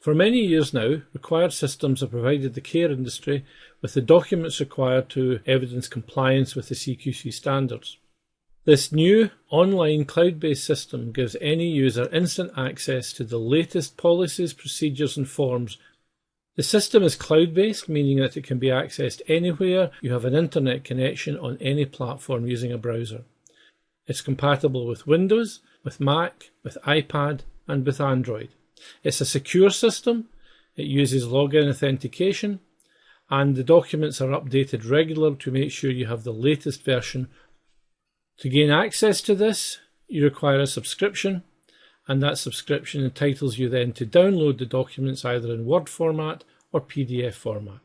For many years now, required systems have provided the care industry with the documents required to evidence compliance with the CPC standards. This new online cloud-based system gives any user instant access to the latest policies, procedures and forms. The system is cloud-based, meaning that it can be accessed anywhere you have an internet connection on any platform using a browser. It's compatible with Windows, with Mac, with iPad and with Android. It's a secure system, it uses login authentication, and the documents are updated regularly to make sure you have the latest version. To gain access to this, you require a subscription, and that subscription entitles you then to download the documents either in Word format or PDF format.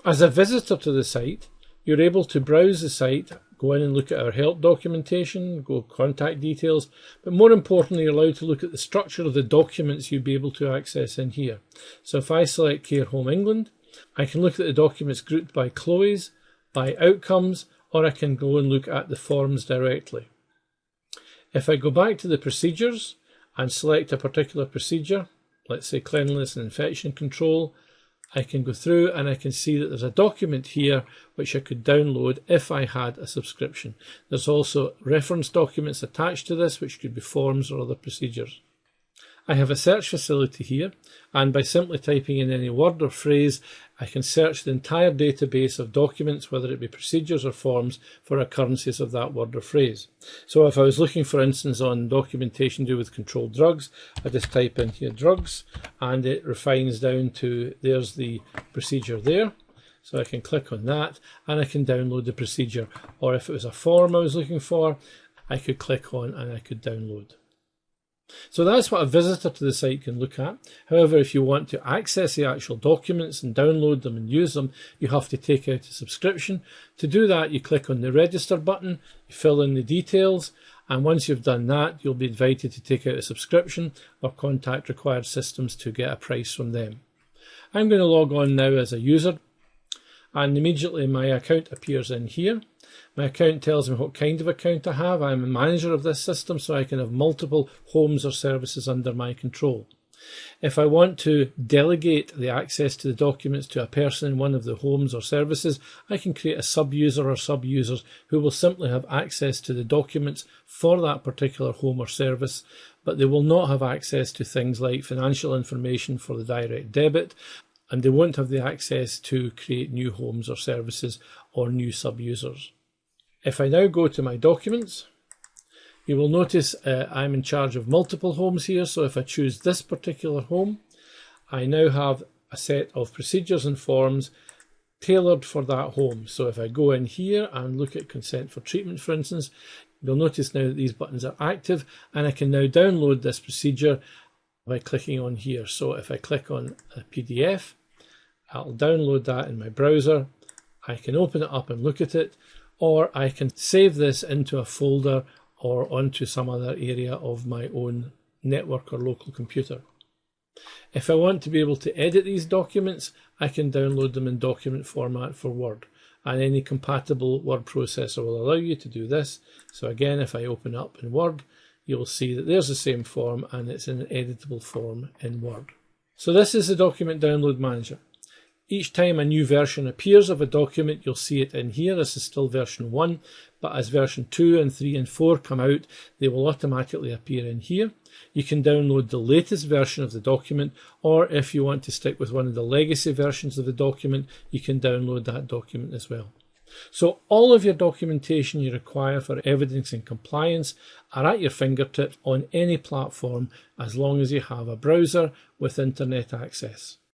As a visitor to the site, you're able to browse the site, go in and look at our help documentation, go contact details, but more importantly, you're allowed to look at the structure of the documents you'll be able to access in here. So if I select Care Home England, I can look at the documents grouped by CLOEs, by outcomes, or I can go and look at the forms directly. If I go back to the procedures and select a particular procedure, let's say cleanliness and infection control, I can go through and I can see that there's a document here which I could download if I had a subscription. There's also reference documents attached to this, which could be forms or other procedures. I have a search facility here, and by simply typing in any word or phrase, I can search the entire database of documents, whether it be procedures or forms, for occurrences of that word or phrase. So if I was looking, for instance, on documentation to do with controlled drugs, I just type in here drugs, and it refines down to, there's the procedure there. So I can click on that, and I can download the procedure. Or if it was a form I was looking for, I could click on and I could download. So that's what a visitor to the site can look at. However, if you want to access the actual documents and download them and use them, you have to take out a subscription. To do that, you click on the register button, you fill in the details, and once you've done that, you'll be invited to take out a subscription or contact required systems to get a price from them. I'm going to log on now as a user, and immediately my account appears in here. My account tells me what kind of account I have. I'm a manager of this system, so I can have multiple homes or services under my control. If I want to delegate the access to the documents to a person in one of the homes or services, I can create a sub-user or sub-users who will simply have access to the documents for that particular home or service, but they will not have access to things like financial information for the direct debit, and they won't have the access to create new homes or services or new sub-users. If I now go to my documents, you will notice I'm in charge of multiple homes here. So if I choose this particular home, I now have a set of procedures and forms tailored for that home. So if I go in here and look at consent for treatment, for instance, you'll notice now that these buttons are active, and I can now download this procedure by clicking on here. So if I click on a PDF, I'll download that in my browser. I can open it up and look at it, or I can save this into a folder or onto some other area of my own network or local computer. If I want to be able to edit these documents, I can download them in document format for Word, and any compatible word processor will allow you to do this. So again, if I open up in Word, you'll see that there's the same form and it's in an editable form in Word. So this is the Document Download Manager. Each time a new version appears of a document, you'll see it in here. This is still version 1, but as version 2 and 3 and 4 come out, they will automatically appear in here. You can download the latest version of the document, or if you want to stick with one of the legacy versions of the document, you can download that document as well. So all of your documentation you require for evidencing compliance are at your fingertips on any platform, as long as you have a browser with internet access.